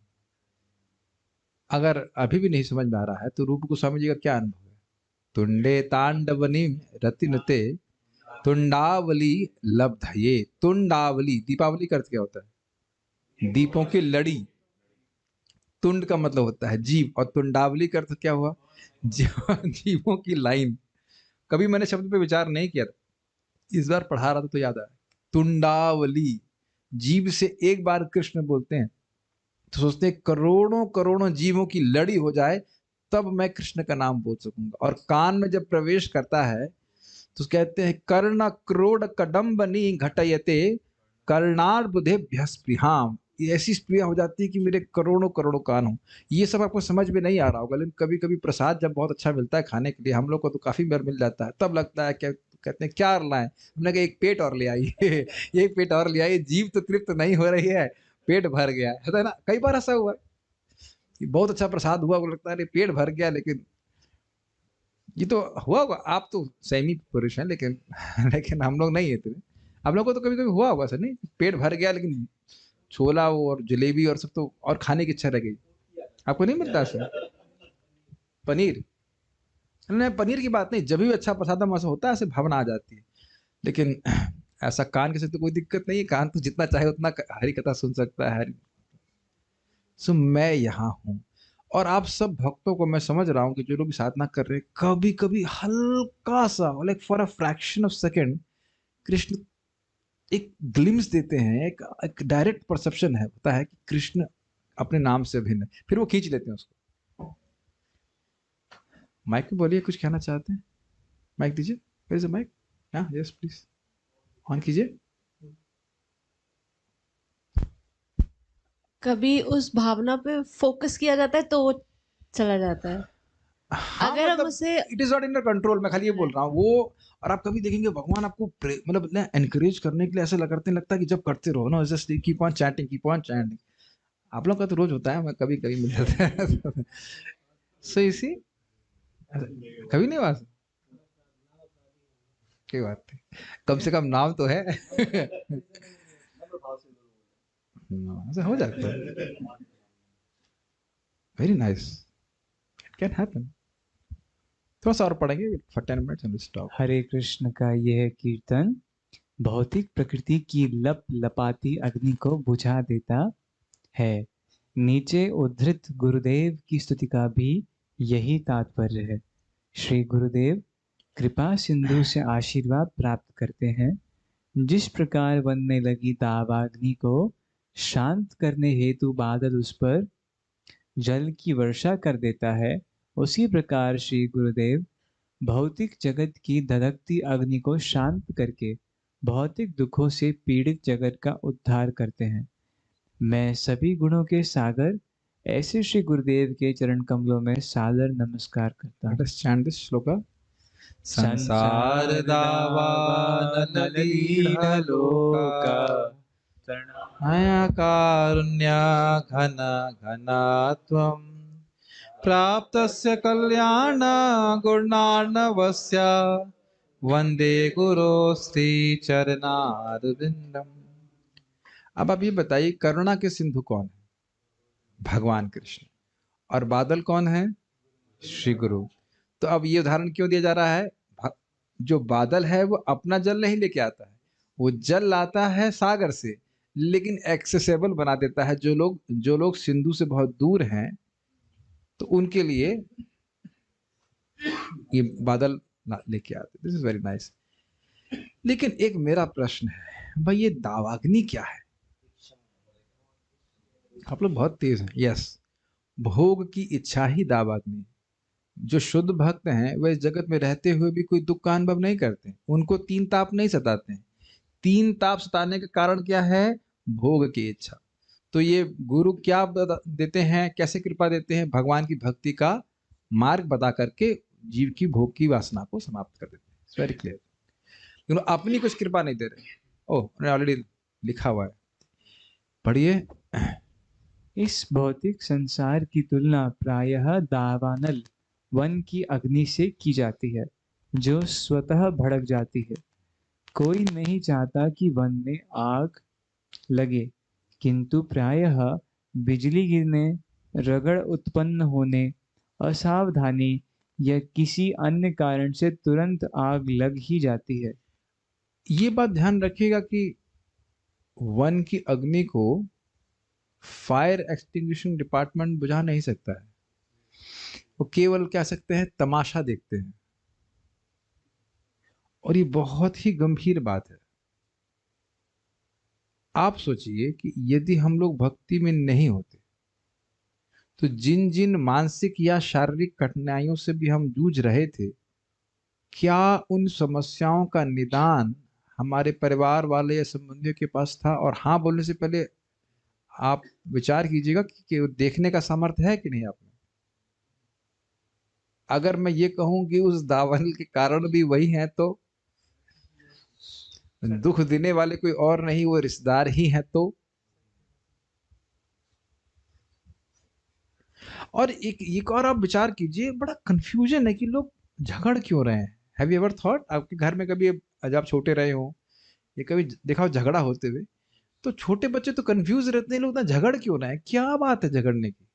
अगर अभी भी नहीं समझ में आ रहा है तो रूप को समझिएगा क्या अनुभव है। तुंडे तांडवनी रतिनते तुंडावली लब्धये। तुंडावली, दीपावली का अर्थ क्या होता है? दीपों की लड़ी। तुंड का मतलब होता है जीव, और तुंडावली का अर्थ क्या हुआ? जीवों की लाइन। कभी मैंने शब्द पे विचार नहीं किया था, इस बार पढ़ा रहा था तो याद आया। तुंडावली, जीव से एक बार कृष्ण बोलते हैं तो सोचते हैं करोड़ों करोड़ों जीवों की लड़ी हो जाए तब मैं कृष्ण का नाम बोल सकूंगा। और कान में जब प्रवेश करता है तो कहते हैं कर्ण क्रोड़ कदम्बनी घटयते कर्णार्बुधेभ्यः स्पृहाम। ये ऐसी स्प्रिया हो जाती है कि मेरे करोड़ों करोड़ों कान हो। ये सब आपको समझ में नहीं आ रहा होगा, लेकिन कभी कभी प्रसाद जब बहुत अच्छा मिलता है खाने के लिए, हम लोग को तो काफी बार मिल जाता है, तब लगता है क्या, कहते हैं क्या लाएं? हमने कहा एक पेट और ले आइए। एक पेट और ले आइए, जीव तो तृप्त नहीं हो रही है, पेट भर गया है ना? कई बार ऐसा हुआ कि बहुत अच्छा प्रसाद हुआ, वो लगता है अरे पेट भर गया, लेकिन ये तो हुआ होगा। आप तो सेमी पुरुष हैं, लेकिन लेकिन हम लोग नहीं है इतने। हम लोग को तो कभी कभी हुआ होगा सर, नहीं पेट भर गया लेकिन छोला और जलेबी और सब तो और खाने की इच्छा रह गई। आपको नहीं मिलता सर पनीर? नहीं, पनीर की बात नहीं, जब भी अच्छा प्रसाद ऐसा होता है ऐसे भावना आ जाती है। लेकिन ऐसा कान के से तो कोई दिक्कत नहीं है, कान तो जितना चाहे उतना हरी कथा सुन सकता है। सो मैं यहाँ हूँ। और आप सब भक्तों को मैं समझ रहा हूँ कि जो लोग साधना कर रहे हैं, कभी कभी हल्का सा, like for a fraction of second, Krishna एक ग्लिम्स देते हैं, एक डायरेक्ट परसेप्शन है, होता है कि कृष्ण अपने नाम से भिन्न है, फिर वो खींच लेते हैं उसको। माइक पे बोलिए, कुछ कहना चाहते हैं? माइक दीजिए, वेयर इज द माइक? हाँ यस प्लीज, ऑन कीजिए। कभी उस भावना पे फोकस किया जाता है तो वो चला जाता है। हाँ, अगर हम मतलब उसे it is not in control, मैं खाली ये बोल रहा हूँ वो। और आप कभी देखेंगे भगवान आपको मतलब एनकरेज करने के लिए ऐसे करते हैं, लगता है कि जब करते रहो ना, just keep on chatting, keep on chatting. आप लोग का तो रोज होता है, मैं कभी कभी मिल जाता है। सो इसी कभी नहीं हुआ? कोई बात नहीं, कम से कम नाम तो है। ऐसा हो जाता है। Very nice, it can happen. थोड़ा सा और पढ़ेंगे फॉर 10 मिनट्स एंड स्टॉप। हरे कृष्ण का यह कीर्तन भौतिक प्रकृति की लप लपाती अग्नि को बुझा देता है। नीचे उद्धृत गुरुदेव की स्तुति का भी यही तात्पर्य है। श्री गुरुदेव कृपा सिंधु से आशीर्वाद प्राप्त करते हैं। जिस प्रकार वन में लगी दावाग्नि को शांत करने हेतु बादल उस पर जल की वर्षा कर देता है, उसी प्रकार श्री गुरुदेव भौतिक जगत की धधकती अग्नि को शांत करके भौतिक दुखों से पीड़ित जगत का उद्धार करते हैं। मैं सभी गुणों के सागर ऐसे श्री गुरुदेव के चरण कमलों में सादर नमस्कार करता हूँ। Let us chant this shloka. संसार दावानललीढलोका मया कारुण्या घन घनात्वं प्राप्तस्य कल्याण गुणार्णवस्य वंदे गुरो श्री चरणारविंदम। अब आप ये बताइए, करुणा के सिंधु कौन है? भगवान कृष्ण। और बादल कौन है? श्री गुरु। तो अब ये उदाहरण क्यों दिया जा रहा है? जो बादल है वो अपना जल नहीं लेके आता है, वो जल लाता है सागर से, लेकिन एक्सेसिबल बना देता है। जो लोग सिंधु से बहुत दूर हैं तो उनके लिए ये बादल लेके आते। This is very nice. लेकिन एक मेरा प्रश्न है, भाई ये दावाग्नि क्या है? आप लोग बहुत तेज हैं। यस, भोग की इच्छा ही दावाग्नि। जो शुद्ध भक्त हैं वह इस जगत में रहते हुए भी कोई दुख का अनुभव नहीं करते, उनको तीन ताप नहीं सताते हैं। तीन ताप सताने का कारण क्या है? भोग की इच्छा। तो ये गुरु क्या देते हैं, कैसे कृपा देते हैं? भगवान की भक्ति का मार्ग बता करके जीव की भोग की वासना को समाप्त कर देते हैं। It's very clear. लेकिन अपनी कुछ कृपा नहीं दे रहे। ओह, उन्होंने ऑलरेडी लिखा हुआ है, पढ़िए। इस भौतिक संसार की तुलना प्रायः दावानल वन की अग्नि से की जाती है, जो स्वतः भड़क जाती है। कोई नहीं चाहता कि वन में आग लगे, किंतु प्रायः बिजली गिरने, रगड़ उत्पन्न होने, असावधानी या किसी अन्य कारण से तुरंत आग लग ही जाती है। ये बात ध्यान रखिएगा कि वन की अग्नि को फायर एक्सटिंग्विशिंग डिपार्टमेंट बुझा नहीं सकता है। वो केवल कह सकते हैं तमाशा देखते हैं। और ये बहुत ही गंभीर बात है। आप सोचिए कि यदि हम लोग भक्ति में नहीं होते तो जिन जिन मानसिक या शारीरिक कठिनाइयों से भी हम जूझ रहे थे, क्या उन समस्याओं का निदान हमारे परिवार वाले या संबंधियों के पास था? और हाँ बोलने से पहले आप विचार कीजिएगा कि देखने का सामर्थ्य है कि नहीं आप में। अगर मैं ये कहूं कि उस दावल के कारण भी वही हैं, तो दुख देने वाले कोई और नहीं, वो रिश्तेदार ही हैं। तो और एक और आप विचार कीजिए, बड़ा कंफ्यूजन है कि लोग झगड़ क्यों रहे हैं। Have you ever thought? आपके घर में कभी, जब आप छोटे रहे हो, ये कभी देखा हो झगड़ा होते हुए? तो छोटे बच्चे तो कंफ्यूज रहते हैं, लोग ना झगड़ क्यों रहे हैं, क्या बात है झगड़ने की?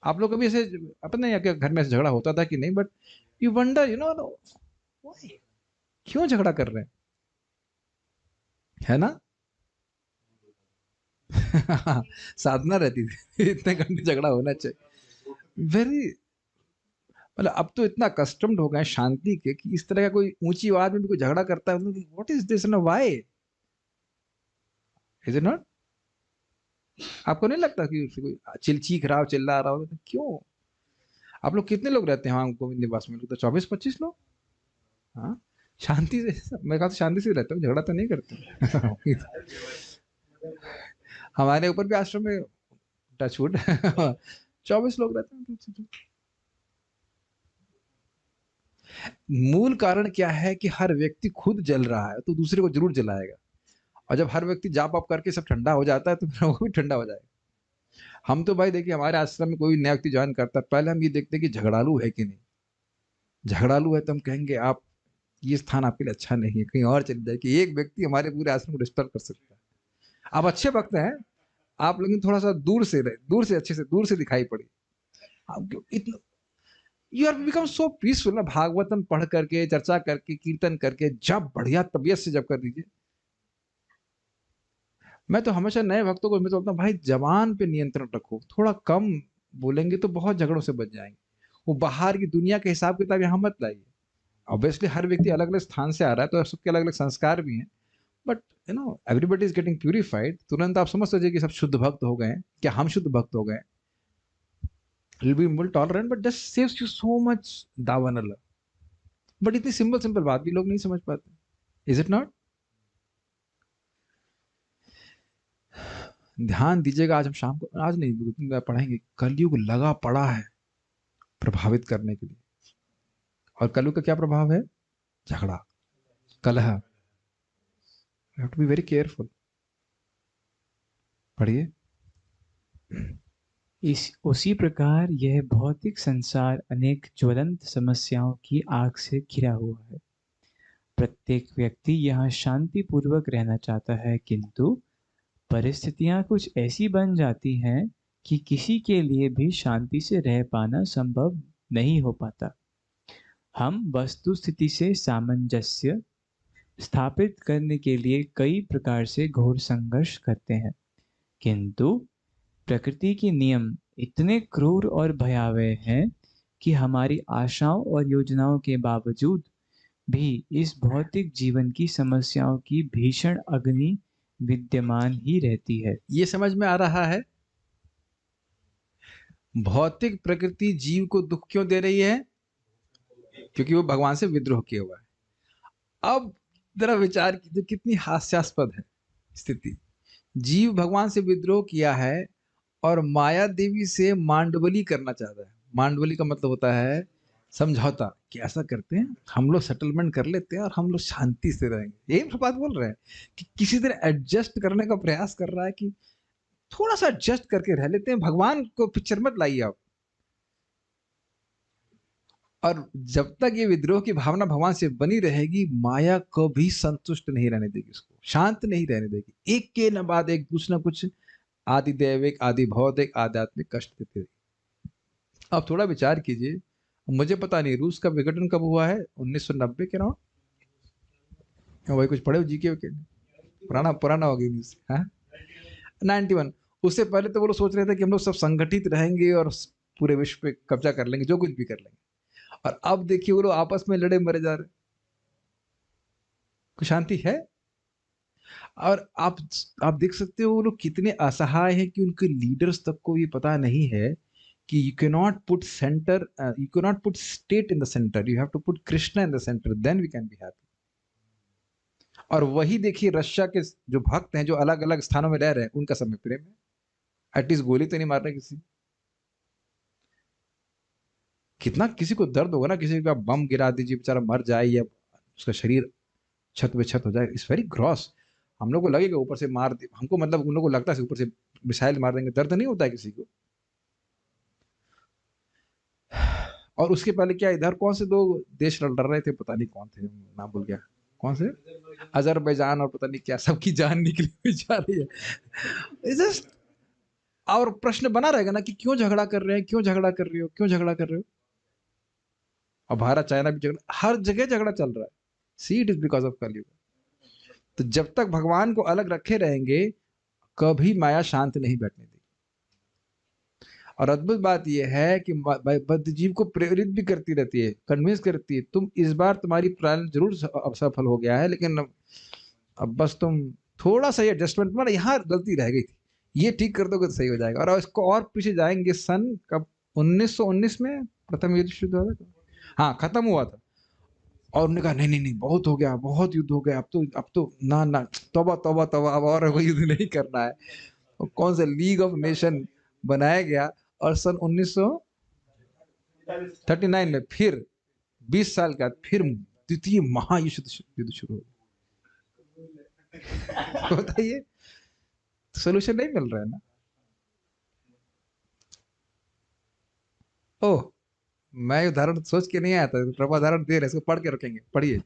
आप लोग कभी ऐसे, अपने या घर में ऐसे झगड़ा होता था कि नहीं? बट यू वंडर, क्यों झगड़ा कर रहे हैं, है ना? साधना रहती थी इतने घंटे झगड़ा होना चाहिए। वेरी, मतलब अब तो इतना कस्टम्ड हो गए शांति के कि इस तरह का कोई ऊंची आवाज में भी कोई झगड़ा करता है, what is this, know why, is it not? आपको नहीं लगता कि कोई चीख रहा हो, चिल्ला रहा हो? क्यों? आप लोग कितने लोग रहते हैं वहां गोविंद निवास में? लोग तो 24-25 लोग। हाँ, शांति से, मैं कहा शांति से रहता हूँ, झगड़ा तो नहीं करते। हमारे ऊपर भी आश्रम में टचवुड 24 लोग रहते हैं। मूल कारण क्या है कि हर व्यक्ति खुद जल रहा है तो दूसरे को जरूर जलाएगा, और जब हर व्यक्ति जाप आप करके सब ठंडा हो जाता है तो फिर वो भी ठंडा हो जाएगा। हम तो भाई देखिए, हमारे आश्रम में कोई नया व्यक्ति ज्वाइन करता है, पहले हम ये देखते हैं कि झगड़ालू है कि नहीं। झगड़ालू है तो हम कहेंगे आप, ये स्थान आपके लिए अच्छा नहीं है, कहीं और चले जाए। कि एक व्यक्ति हमारे पूरे आश्रम को डिस्टर्ब कर सकता है। आप अच्छे वक्त हैं आप, लेकिन थोड़ा सा दूर से रहे, दूर से, अच्छे से दूर से दिखाई पड़े। आप इतना, you are become so peaceful ना, भागवतम पढ़ करके, चर्चा करके, कीर्तन करके, जब बढ़िया तबीयत से जब कर दीजिए। मैं तो हमेशा नए भक्तों को मैं बोलता हूँ, भाई जबान पे नियंत्रण रखो, थोड़ा कम बोलेंगे तो बहुत झगड़ों से बच जाएंगे। वो बाहर की दुनिया के हिसाब किताब यहाँ मत लाइए। ऑब्वियसली हर व्यक्ति अलग अलग स्थान से आ रहा है तो सबके अलग अलग संस्कार भी हैं, but everybody is getting purified. तुरंत आप समझ सके कि सब शुद्ध भक्त हो गए, क्या हम शुद्ध भक्त हो गए? Will be more tolerant, but just saves you so much davanala. But इतनी सिंपल सिंपल बात भी लोग नहीं समझ पाते। Is it not? ध्यान दीजिएगा, आज हम शाम को, आज नहीं 2 दिन बाद पढ़ेंगे, कलयुग लगा पड़ा है प्रभावित करने के लिए। और कलयुग का क्या प्रभाव है? झगड़ा, कलह। You have to be very careful. पढ़िए। इस उसी प्रकार यह भौतिक संसार अनेक ज्वलंत समस्याओं की आग से घिरा हुआ है। प्रत्येक व्यक्ति यहाँ शांति पूर्वक रहना चाहता है, किंतु परिस्थितियां कुछ ऐसी बन जाती हैं कि किसी के लिए भी शांति से रह पाना संभव नहीं हो पाता। हम वस्तु स्थिति से सामंजस्य स्थापित करने के लिए कई प्रकार से घोर संघर्ष करते हैं, किंतु प्रकृति के नियम इतने क्रूर और भयावह हैं कि हमारी आशाओं और योजनाओं के बावजूद भी इस भौतिक जीवन की समस्याओं की भीषण अग्नि विद्यमान ही रहती है। ये समझ में आ रहा है? भौतिक प्रकृति जीव को दुख क्यों दे रही है? क्योंकि वो भगवान से विद्रोह किया हुआ है। अब जरा विचार कीजिए, कितनी हास्यास्पद है स्थिति। जीव भगवान से विद्रोह किया है और माया देवी से मांडवली करना चाहता है। मांडवली का मतलब होता है समझौता, कि ऐसा करते हैं हम लोग सेटलमेंट कर लेते हैं और हम लोग शांति से रहेंगे। यही बात बोल रहे हैं कि किसी तरह एडजस्ट करने का प्रयास कर रहा है कि थोड़ा सा एडजस्ट करके रह लेते हैं, भगवान को पिक्चर मत लाइए आप। और जब तक ये विद्रोह की भावना भगवान से बनी रहेगी, माया कभी संतुष्ट नहीं रहने देगी, उसको शांत नहीं रहने देगी। एक के न बाद एक कुछ न कुछ आदि दैविक, आदि भौतिक, आध्यात्मिक कष्ट देते रहेगी। अब थोड़ा विचार कीजिए, मुझे पता नहीं रूस का विघटन कब हुआ है, 1990 के अराउंड। वही कुछ पढ़े जीके के, पुराना हो गया न्यूज। हाँ, 91। उससे पहले तो वो लोग सोच रहे थे कि हम लोग सब संगठित रहेंगे और पूरे विश्व पे कब्जा कर लेंगे, जो कुछ भी कर लेंगे। और अब देखिए वो लोग आपस में लड़े मरे जा रहे। कुछ शांति है? और आप देख सकते हो वो लोग कितने असहाय हैं कि उनके लीडर्स तक को ये पता नहीं है कि you cannot put state in the center, you have to put Krishna in the center, then we can be happy. और वही देखिए रशिया के जो भक्त हैं, जो अलग अलग स्थानों में रह रहे हैं, उनका सब में प्रेम है। एटलीस्ट गोली तो नहीं मार रहे किसी। कितना किसी को दर्द होगा ना, किसी का बम गिरा दीजिए, बेचारा मर जाए या उसका शरीर छत पे छत हो जाए। It's very gross. हम लोग को लगेगा ऊपर से मार दे हमको, मतलब उन लोग को लगता है ऊपर से मिसाइल मार देंगे, दर्द नहीं होता है किसी को। और उसके पहले क्या, इधर कौन से 2 देश लड़ रहे थे, पता नहीं कौन थे, नाम भूल गया, कौन से, अजरबैजान और पता नहीं क्या, सबकी जान निकली हुई जा रही है। जस्ट और प्रश्न बना रहेगा ना कि क्यों झगड़ा कर रहे हैं, क्यों झगड़ा कर रहे हो, क्यों झगड़ा कर रहे हो। और भारत चाइना भी झगड़ा, हर जगह झगड़ा चल रहा है। See it is because of कलयुग। तो जब तक भगवान को अलग रखे रहेंगे, कभी माया शांत नहीं बैठने देगी। और अद्भुत बात यह है कि बद्ध जीव को प्रेरित भी करती रहती है, कन्विंस करती है, तुम इस बार तुम्हारी प्लान जरूर असफल हो गया है, लेकिन अब बस तुम थोड़ा सा एडजस्टमेंट, मतलब यहाँ गलती रह गई थी, ये ठीक कर दोगे तो सही हो जाएगा। और इसको और पीछे जाएंगे, सन कब, 1919 में प्रथम युद्ध शुरू हुआ था। हाँ, खत्म हुआ था। और उन्होंने कहा नहीं बहुत हो गया, बहुत युद्ध हो गया, अब तो ना तौबा तौबा तौबा, अब और कोई युद्ध नहीं करना है। और कौन सा लीग ऑफ नेशन बनाया गया, और सन 1939 में फिर 20 साल का फिर द्वितीय महायुद्ध शुरू हो। बताइए, सोल्यूशन नहीं मिल रहा है ना। ओह, मैं उदाहरण सोच के नहीं आया था, प्रभु उदाहरण दे रहे, इसको पढ़ के रखेंगे। पढ़िए।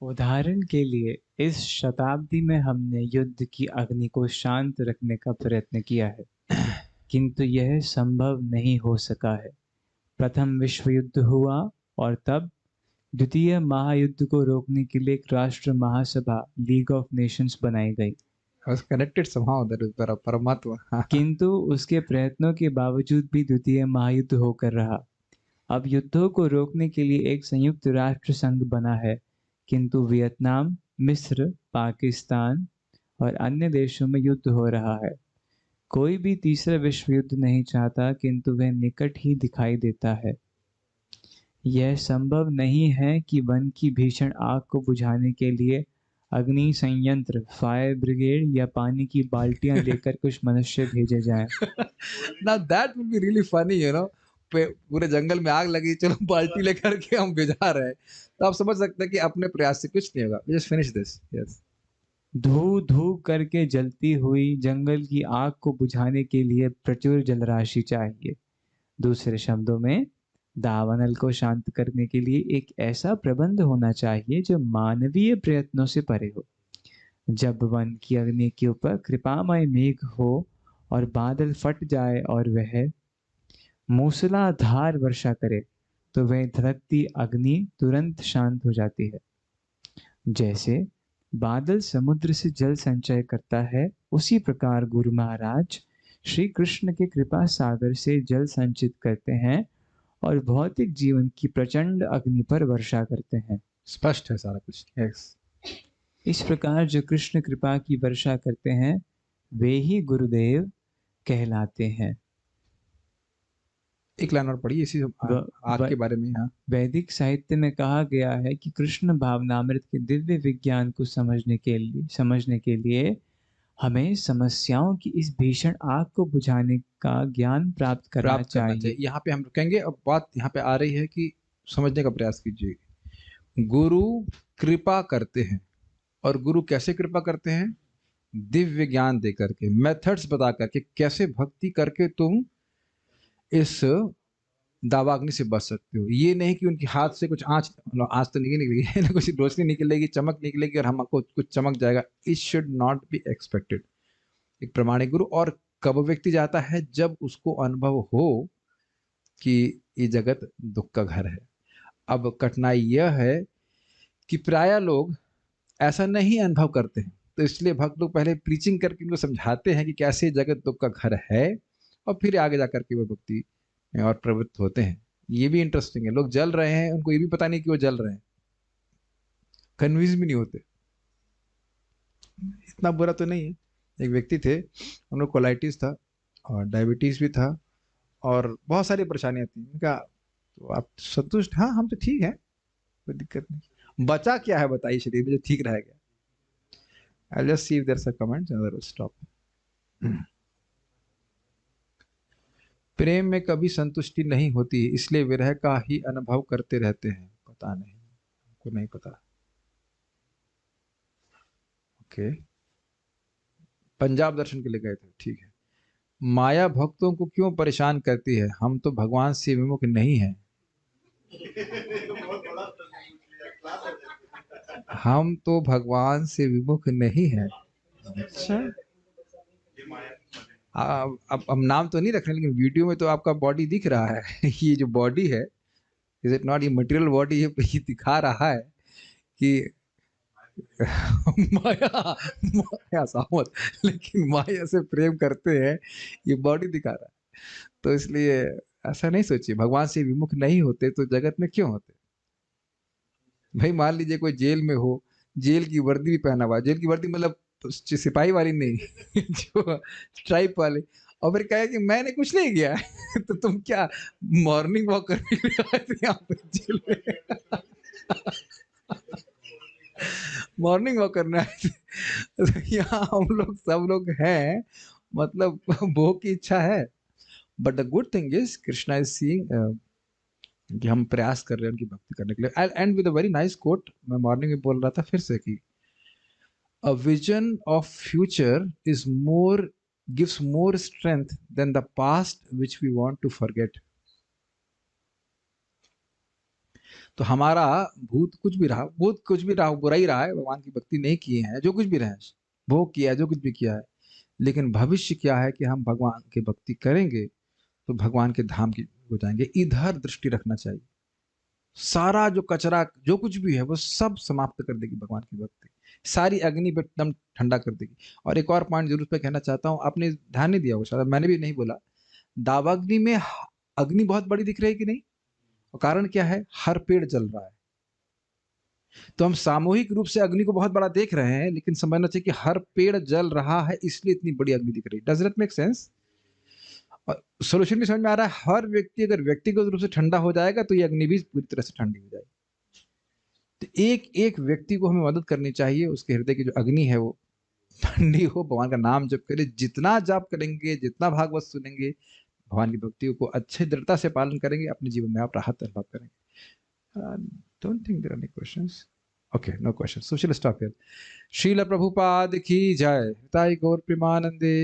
उदाहरण के लिए इस शताब्दी में हमने युद्ध की अग्नि को शांत रखने का प्रयत्न किया है, किंतु यह संभव नहीं हो सका है। प्रथम विश्व युद्ध हुआ और तब द्वितीय महायुद्ध को रोकने के लिए एक राष्ट्र महासभा, लीग ऑफ नेशंस बनाई गई। कनेक्टेड somehow, that is परमात्मा। किंतु उसके प्रयत्नों के बावजूद भी द्वितीय महायुद्ध होकर रहा। अब युद्धों को रोकने के लिए एक संयुक्त राष्ट्र संघ बना है, किंतु वियतनाम, मिस्र, पाकिस्तान और अन्य देशों में युद्ध हो रहा है। कोई भी तीसरा विश्व युद्ध नहीं चाहता, किंतु वह निकट ही दिखाई देता है। यह संभव नहीं है कि वन की भीषण आग को बुझाने के लिए अग्नि संयंत्र, फायर ब्रिगेड या पानी की बाल्टियां लेकर कुछ मनुष्य भेजे जाएं। Now that would be really funny, you know. पूरे जंगल में आग लगी, चलो बाल्टी लेकर के हम भिजा रहे हैं, तो आप समझ सकते हैं कि अपने प्रयास से कुछ नहीं होगा. Just finish this. Yes. धू धू करके जलती हुई जंगल की आग को बुझाने के लिए प्रचुर जलराशि चाहिए। दूसरे शब्दों में, दावानल को शांत करने के लिए एक ऐसा प्रबंध होना चाहिए जो मानवीय प्रयत्नों से परे हो। जब वन की अग्नि के ऊपर कृपामय मेघ हो और बादल फट जाए और वह मूसलाधार वर्षा करे, तो वह धड़कती अग्नि तुरंत शांत हो जाती है। जैसे बादल समुद्र से जल संचय करता है, उसी प्रकार गुरु महाराज श्री कृष्ण के कृपा सागर से जल संचित करते हैं और भौतिक जीवन की प्रचंड अग्नि पर वर्षा करते हैं। स्पष्ट है सारा कुछ. Yes. इस प्रकार जो कृष्ण कृपा की वर्षा करते हैं, वे ही गुरुदेव कहलाते हैं। एक लाइन और पढ़िए इसी आग के बारे में. हाँ, वैदिक साहित्य में कहा गया है कि कृष्ण भावनामृत के दिव्य विज्ञान को समझने के लिए हमें समस्याओं की इस भीषण आग को बुझाने का ज्ञान प्राप्त करना चाहिए। यहाँ पे हम रुकेंगे. अब बात यहाँ पे आ रही है कि समझने का प्रयास कीजिए. गुरु कृपा करते हैं, और गुरु कैसे कृपा करते हैं? दिव्य ज्ञान दे करके, मेथड्स बता करके, कैसे भक्ति करके तुम इस दावाग्नि से बच सकते हो. ये नहीं कि उनके हाथ से कुछ आँच तो निकलेगी, कुछ रोशनी निकलेगी, चमक निकलेगी और हमको कुछ चमक जाएगा. It should not be expected. एक प्रमाणिक गुरु. और कब व्यक्ति जाता है? जब उसको अनुभव हो कि ये जगत दुख का घर है. अब कठिनाई यह है कि प्राय लोग ऐसा नहीं अनुभव करते हैं, तो इसलिए भक्त लोग पहले प्रीचिंग करके उनको समझाते हैं कि कैसे जगत दुख का घर है, और फिर आगे जाकर के वो भक्ति और प्रवृत्त होते हैं. ये भी इंटरेस्टिंग है. लोग जल रहे हैं, उनको ये भी पता नहीं कि वो जल रहे हैं, कन्विंस भी नहीं होते. इतना बुरा तो नहीं है. एक व्यक्ति थे, उनको कोलाइटिस था और डायबिटीज भी था और बहुत सारी परेशानियां थी. उनका तो आप संतुष्ट? हाँ, हम तो ठीक है, कोई दिक्कत नहीं. बचा क्या है बताइए शरीर में जो ठीक रह गया? I'll just see if there's a comment and then we'll stop. प्रेम में कभी संतुष्टि नहीं होती, इसलिए विरह का ही अनुभव करते रहते हैं. पता नहीं, हमको नहीं पता. ओके, पंजाब दर्शन के लिए गए थे, ठीक है. माया भक्तों को क्यों परेशान करती है? हम तो भगवान से विमुख नहीं हैं. हम तो भगवान से विमुख नहीं हैं. अच्छा, अब नाम तो नहीं रख रहे, लेकिन वीडियो में तो आपका बॉडी दिख रहा है. ये जो बॉडी है, इज इट नॉट ये मटेरियल बॉडी? ये दिखा रहा है कि माया सामत, लेकिन माया से प्रेम करते हैं, ये बॉडी दिखा रहा है. तो इसलिए ऐसा नहीं सोचिए. भगवान से विमुख नहीं होते तो जगत में क्यों होते? भाई मान लीजिए कोई जेल में हो, जेल की वर्दी भी पहना हुआ, जेल की वर्दी मतलब सिपाही वाली नहीं, जो स्ट्राइप वाले, और फिर कहे कि मैंने कुछ नहीं किया. तो तुम क्या मॉर्निंग वॉक करने के लिए आए थे यहाँ पे जेल में? मॉर्निंग वॉक करना है. यहाँ हम लोग सब लोग हैं, मतलब भोग की इच्छा है. But the good thing is Krishna is seeing कि हम प्रयास कर रहे हैं उनकी भक्ति करने के लिए. I end with a very nice quote. मैं मॉर्निंग में बोल रहा था फिर से कि a vision of future is gives more strength than the past which we want to forget. तो हमारा भूत कुछ भी रहा, बुरा ही रहा है, भगवान की भक्ति नहीं किए हैं, जो कुछ भी रहे, भोग किया है, जो कुछ भी किया है, लेकिन भविष्य क्या है कि हम भगवान की भक्ति करेंगे तो भगवान के धाम की हो जाएंगे. इधर दृष्टि रखना चाहिए. सारा जो कचरा जो कुछ भी है वो सब समाप्त कर देगी भगवान की भक्ति. सारी अग्नि पे एकदम ठंडा कर देगी. और एक और पॉइंट जरूर पे कहना चाहता हूँ, आपने ध्यान नहीं दिया होगा, शायद मैंने भी नहीं बोला. दावाग्नि में अग्नि बहुत बड़ी दिख रही है कि नहीं? और कारण क्या है? हर पेड़ जल रहा है. तो हम सामूहिक रूप से अग्नि को बहुत बड़ा देख रहे हैं, लेकिन समझना चाहिए कि हर पेड़ जल रहा है, इसलिए इतनी बड़ी अग्नि दिख रही है. Does it make sense? Solution भी समझ में आ रहा है. हर व्यक्ति अगर व्यक्तिगत रूप से ठंडा हो जाएगा तो ये अग्नि भी पूरी तरह से ठंडी हो जाएगी. तो एक एक व्यक्ति को हमें मदद करनी चाहिए, उसके हृदय की जो अग्नि है वो ठंडी हो, भगवान का नाम जप करे। जितना जाप करेंगे, जितना भागवत सुनेंगे, भगवान की भक्ति को अच्छे दृढ़ता से पालन करेंगे, अपने जीवन में आप राहत अनुभव करेंगे। Don't think there are any questions. Okay, no question, so चलो स्टॉप हियर। श्रील प्रभुपाद की जय। ताई गौर प्रेमानंदे।